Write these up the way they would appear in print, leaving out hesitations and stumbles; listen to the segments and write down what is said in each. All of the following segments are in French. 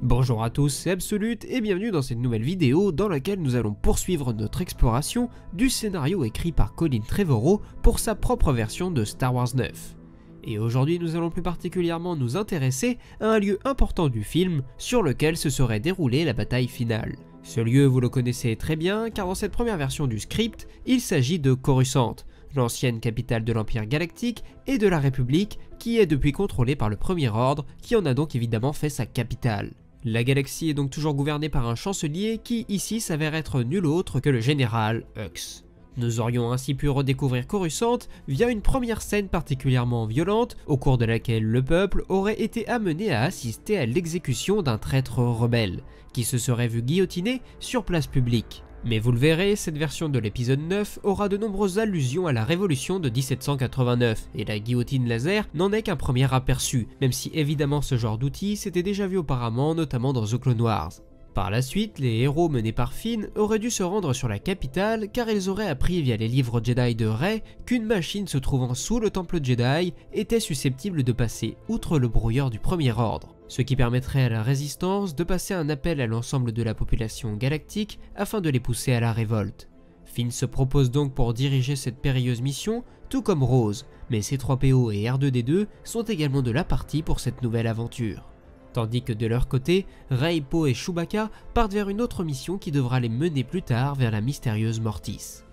Bonjour à tous, c'est Absolute et bienvenue dans cette nouvelle vidéo dans laquelle nous allons poursuivre notre exploration du scénario écrit par Colin Trevorrow pour sa propre version de Star Wars 9. Et aujourd'hui nous allons plus particulièrement nous intéresser à un lieu important du film sur lequel se serait déroulée la bataille finale. Ce lieu vous le connaissez très bien car dans cette première version du script, il s'agit de Coruscant, l'ancienne capitale de l'Empire Galactique et de la République qui est depuis contrôlée par le Premier Ordre qui en a donc évidemment fait sa capitale. La galaxie est donc toujours gouvernée par un chancelier qui ici s'avère être nul autre que le général Hux. Nous aurions ainsi pu redécouvrir Coruscant via une première scène particulièrement violente au cours de laquelle le peuple aurait été amené à assister à l'exécution d'un traître rebelle qui se serait vu guillotiner sur place publique. Mais vous le verrez, cette version de l'épisode 9 aura de nombreuses allusions à la révolution de 1789, et la guillotine laser n'en est qu'un premier aperçu, même si évidemment ce genre d'outil s'était déjà vu auparavant, notamment dans The Clone Wars. Par la suite, les héros menés par Finn auraient dû se rendre sur la capitale car ils auraient appris via les livres Jedi de Rey qu'une machine se trouvant sous le temple Jedi était susceptible de passer outre le brouilleur du Premier Ordre, ce qui permettrait à la Résistance de passer un appel à l'ensemble de la population galactique afin de les pousser à la révolte. Finn se propose donc pour diriger cette périlleuse mission, tout comme Rose, mais C-3PO et R2-D2 sont également de la partie pour cette nouvelle aventure. Tandis que de leur côté, Rey, Poe et Chewbacca partent vers une autre mission qui devra les mener plus tard vers la mystérieuse Mortis.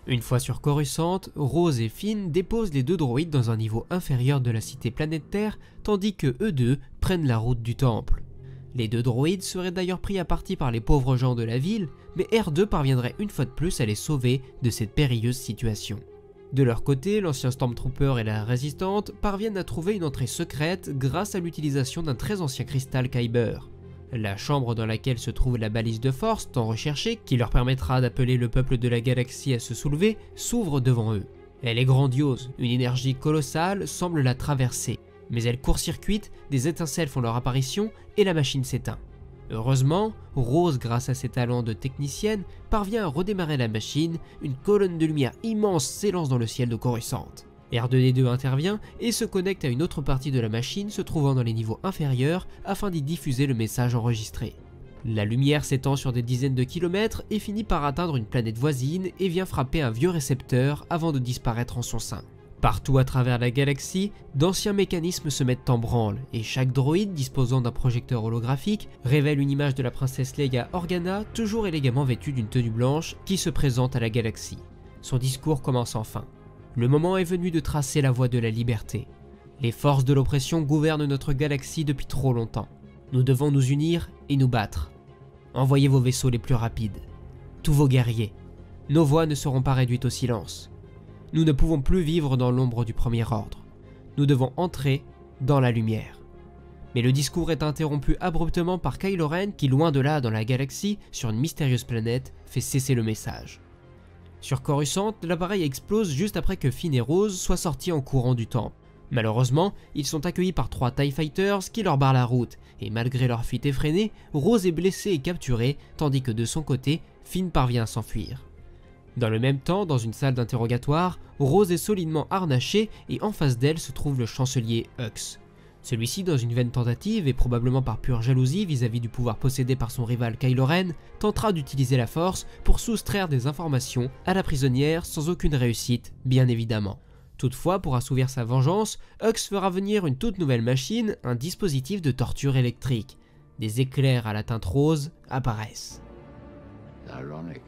Une fois sur Coruscant, Rose et Finn déposent les deux droïdes dans un niveau inférieur de la cité planète Terre, tandis que eux deux prennent la route du temple. Les deux droïdes seraient d'ailleurs pris à partie par les pauvres gens de la ville, mais R2 parviendrait une fois de plus à les sauver de cette périlleuse situation. De leur côté, l'ancien Stormtrooper et la Résistante parviennent à trouver une entrée secrète grâce à l'utilisation d'un très ancien cristal Kyber. La chambre dans laquelle se trouve la balise de force tant recherchée, qui leur permettra d'appeler le peuple de la galaxie à se soulever, s'ouvre devant eux. Elle est grandiose, une énergie colossale semble la traverser, mais elle court-circuite, des étincelles font leur apparition et la machine s'éteint. Heureusement, Rose, grâce à ses talents de technicienne, parvient à redémarrer la machine, une colonne de lumière immense s'élance dans le ciel de Coruscant. R2-D2 intervient et se connecte à une autre partie de la machine se trouvant dans les niveaux inférieurs afin d'y diffuser le message enregistré. La lumière s'étend sur des dizaines de kilomètres et finit par atteindre une planète voisine et vient frapper un vieux récepteur avant de disparaître en son sein. Partout à travers la galaxie, d'anciens mécanismes se mettent en branle et chaque droïde disposant d'un projecteur holographique révèle une image de la princesse Leia Organa toujours élégamment vêtue d'une tenue blanche qui se présente à la galaxie. Son discours commence enfin. Le moment est venu de tracer la voie de la liberté. Les forces de l'oppression gouvernent notre galaxie depuis trop longtemps. Nous devons nous unir et nous battre. Envoyez vos vaisseaux les plus rapides. Tous vos guerriers. Nos voix ne seront pas réduites au silence. Nous ne pouvons plus vivre dans l'ombre du Premier Ordre. Nous devons entrer dans la lumière. Mais le discours est interrompu abruptement par Kylo Ren qui, loin de là dans la galaxie, sur une mystérieuse planète, fait cesser le message. Sur Coruscant, l'appareil explose juste après que Finn et Rose soient sortis en courant du temple. Malheureusement, ils sont accueillis par 3 TIE Fighters qui leur barrent la route, et malgré leur fuite effrénée, Rose est blessée et capturée, tandis que de son côté, Finn parvient à s'enfuir. Dans le même temps, dans une salle d'interrogatoire, Rose est solidement harnachée et en face d'elle se trouve le chancelier Hux. Celui-ci, dans une vaine tentative et probablement par pure jalousie vis-à-vis du pouvoir possédé par son rival Kylo Ren, tentera d'utiliser la force pour soustraire des informations à la prisonnière sans aucune réussite, bien évidemment. Toutefois, pour assouvir sa vengeance, Hux fera venir une toute nouvelle machine, un dispositif de torture électrique. Des éclairs à la teinte rose apparaissent. Ironic.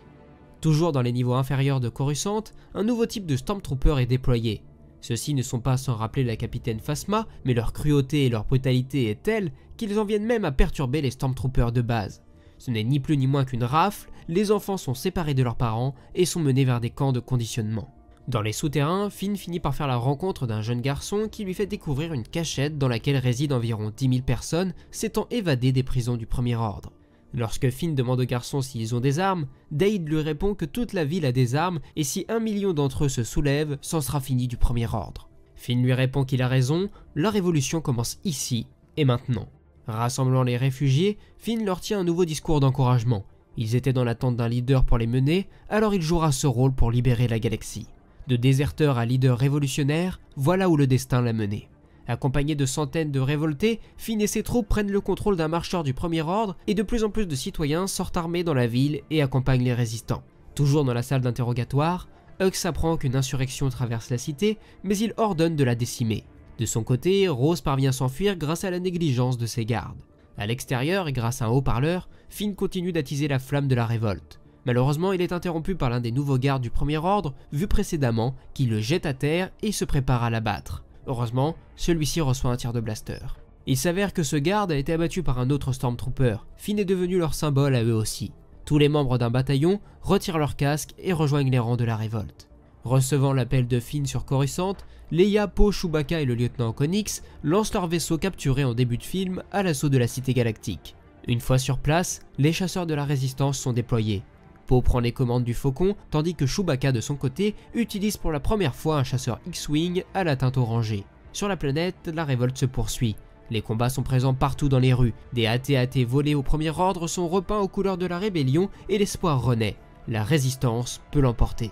Toujours dans les niveaux inférieurs de Coruscant, un nouveau type de Stormtrooper est déployé. Ceux-ci ne sont pas sans rappeler la capitaine Phasma, mais leur cruauté et leur brutalité est telle qu'ils en viennent même à perturber les Stormtroopers de base. Ce n'est ni plus ni moins qu'une rafle, les enfants sont séparés de leurs parents et sont menés vers des camps de conditionnement. Dans les souterrains, Finn finit par faire la rencontre d'un jeune garçon qui lui fait découvrir une cachette dans laquelle résident environ 10 000 personnes s'étant évadées des prisons du Premier Ordre. Lorsque Finn demande aux garçons s'ils ont des armes, Dade lui répond que toute la ville a des armes et si 1 million d'entre eux se soulèvent, c'en sera fini du Premier Ordre. Finn lui répond qu'il a raison, la révolution commence ici et maintenant. Rassemblant les réfugiés, Finn leur tient un nouveau discours d'encouragement. Ils étaient dans l'attente d'un leader pour les mener, alors il jouera ce rôle pour libérer la galaxie. De déserteur à leader révolutionnaire, voilà où le destin l'a mené. Accompagnés de centaines de révoltés, Finn et ses troupes prennent le contrôle d'un marcheur du Premier Ordre et de plus en plus de citoyens sortent armés dans la ville et accompagnent les résistants. Toujours dans la salle d'interrogatoire, Hux apprend qu'une insurrection traverse la cité, mais il ordonne de la décimer. De son côté, Rose parvient à s'enfuir grâce à la négligence de ses gardes. À l'extérieur et grâce à un haut-parleur, Finn continue d'attiser la flamme de la révolte. Malheureusement, il est interrompu par l'un des nouveaux gardes du Premier Ordre, vu précédemment, qui le jette à terre et se prépare à l'abattre. Heureusement, celui-ci reçoit un tir de blaster. Il s'avère que ce garde a été abattu par un autre Stormtrooper. Finn est devenu leur symbole à eux aussi. Tous les membres d'un bataillon retirent leur casque et rejoignent les rangs de la révolte. Recevant l'appel de Finn sur Coruscant, Leia, Poe, Chewbacca et le lieutenant Connix lancent leur vaisseau capturé en début de film à l'assaut de la cité galactique. Une fois sur place, les chasseurs de la résistance sont déployés. Poe prend les commandes du Faucon, tandis que Chewbacca de son côté utilise pour la première fois un chasseur X-Wing à la teinte orangée. Sur la planète, la révolte se poursuit. Les combats sont présents partout dans les rues. Des AT-AT volés au Premier Ordre sont repeints aux couleurs de la rébellion et l'espoir renaît. La résistance peut l'emporter.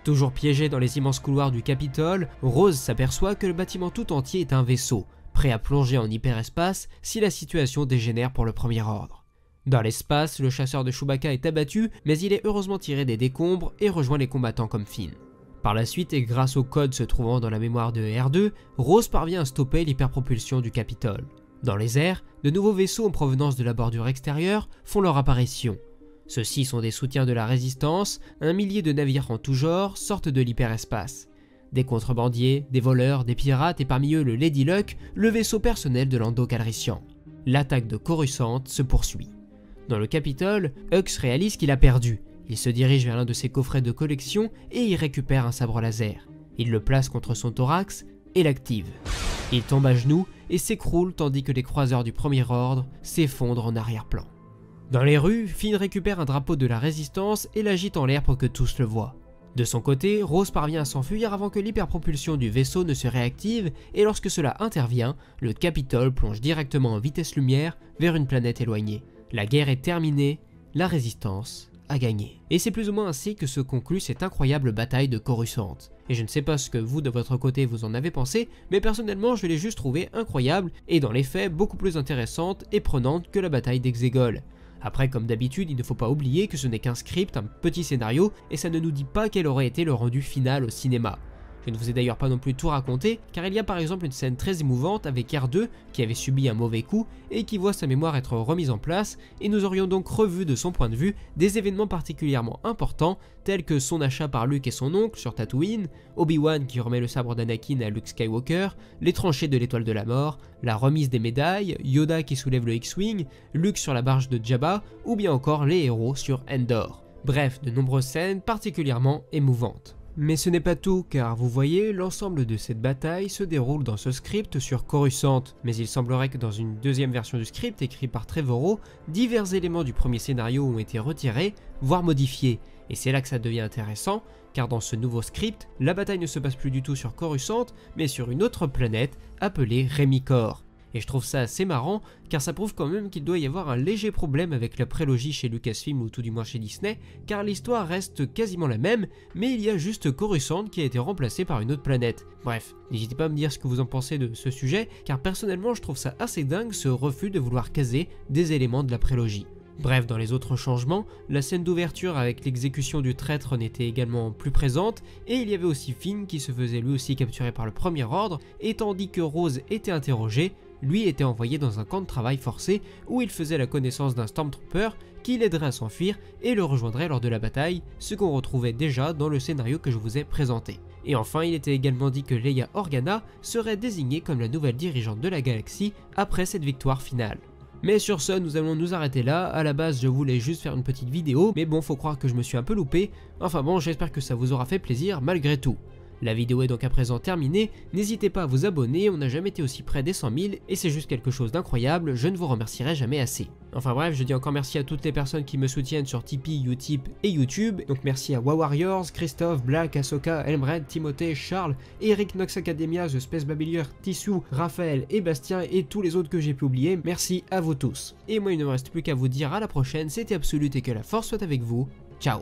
Toujours piégé dans les immenses couloirs du Capitole, Rose s'aperçoit que le bâtiment tout entier est un vaisseau, prêt à plonger en hyperespace si la situation dégénère pour le Premier Ordre. Dans l'espace, le chasseur de Chewbacca est abattu, mais il est heureusement tiré des décombres et rejoint les combattants comme Finn. Par la suite, et grâce au code se trouvant dans la mémoire de R2, Rose parvient à stopper l'hyperpropulsion du Capitole. Dans les airs, de nouveaux vaisseaux en provenance de la bordure extérieure font leur apparition. Ceux-ci sont des soutiens de la résistance, un millier de navires en tout genre sortent de l'hyperespace. Des contrebandiers, des voleurs, des pirates et parmi eux le Lady Luck, le vaisseau personnel de Lando Calrissian. L'attaque de Coruscant se poursuit. Dans le Capitole, Hux réalise qu'il a perdu. Il se dirige vers l'un de ses coffrets de collection et y récupère un sabre laser. Il le place contre son thorax et l'active. Il tombe à genoux et s'écroule tandis que les croiseurs du Premier Ordre s'effondrent en arrière-plan. Dans les rues, Finn récupère un drapeau de la résistance et l'agite en l'air pour que tous le voient. De son côté, Rose parvient à s'enfuir avant que l'hyperpropulsion du vaisseau ne se réactive et lorsque cela intervient, le Capitole plonge directement en vitesse lumière vers une planète éloignée. La guerre est terminée, la résistance a gagné. Et c'est plus ou moins ainsi que se conclut cette incroyable bataille de Coruscant. Et je ne sais pas ce que vous de votre côté vous en avez pensé, mais personnellement je l'ai juste trouvé incroyable et dans les faits beaucoup plus intéressante et prenante que la bataille d'Exegol. Après, comme d'habitude, il ne faut pas oublier que ce n'est qu'un script, un petit scénario, et ça ne nous dit pas quel aurait été le rendu final au cinéma. Je ne vous ai d'ailleurs pas non plus tout raconté, car il y a par exemple une scène très émouvante avec R2 qui avait subi un mauvais coup et qui voit sa mémoire être remise en place, et nous aurions donc revu de son point de vue des événements particulièrement importants tels que son achat par Luke et son oncle sur Tatooine, Obi-Wan qui remet le sabre d'Anakin à Luke Skywalker, les tranchées de l'étoile de la mort, la remise des médailles, Yoda qui soulève le X-Wing, Luke sur la barge de Jabba ou bien encore les héros sur Endor. Bref, de nombreuses scènes particulièrement émouvantes. Mais ce n'est pas tout, car vous voyez, l'ensemble de cette bataille se déroule dans ce script sur Coruscant, mais il semblerait que dans une deuxième version du script écrit par Trevorrow, divers éléments du premier scénario ont été retirés, voire modifiés, et c'est là que ça devient intéressant, car dans ce nouveau script, la bataille ne se passe plus du tout sur Coruscant, mais sur une autre planète appelée Remicor. Et je trouve ça assez marrant, car ça prouve quand même qu'il doit y avoir un léger problème avec la prélogie chez Lucasfilm ou tout du moins chez Disney, car l'histoire reste quasiment la même, mais il y a juste Coruscant qui a été remplacé par une autre planète. Bref, n'hésitez pas à me dire ce que vous en pensez de ce sujet, car personnellement je trouve ça assez dingue ce refus de vouloir caser des éléments de la prélogie. Bref, dans les autres changements, la scène d'ouverture avec l'exécution du traître n'était également plus présente, et il y avait aussi Finn qui se faisait lui aussi capturer par le Premier Ordre, et tandis que Rose était interrogé, lui était envoyé dans un camp de travail forcé où il faisait la connaissance d'un Stormtrooper qui l'aiderait à s'enfuir et le rejoindrait lors de la bataille, ce qu'on retrouvait déjà dans le scénario que je vous ai présenté. Et enfin, il était également dit que Leia Organa serait désignée comme la nouvelle dirigeante de la galaxie après cette victoire finale. Mais sur ce, nous allons nous arrêter là. À la base, je voulais juste faire une petite vidéo, mais bon, faut croire que je me suis un peu loupé. Enfin bon, j'espère que ça vous aura fait plaisir malgré tout. La vidéo est donc à présent terminée, n'hésitez pas à vous abonner, on n'a jamais été aussi près des 100 000 et c'est juste quelque chose d'incroyable, je ne vous remercierai jamais assez. Enfin bref, je dis encore merci à toutes les personnes qui me soutiennent sur Tipeee, Utip et YouTube, donc merci à WaWarriors, Christophe, Black, Ahsoka, Elmred, Timothée, Charles, Eric, Nox Academia, The Space Babyleur, Tissou, Raphaël et Bastien et tous les autres que j'ai pu oublier, merci à vous tous. Et moi il ne me reste plus qu'à vous dire à la prochaine, c'était Absolute et que la force soit avec vous, ciao.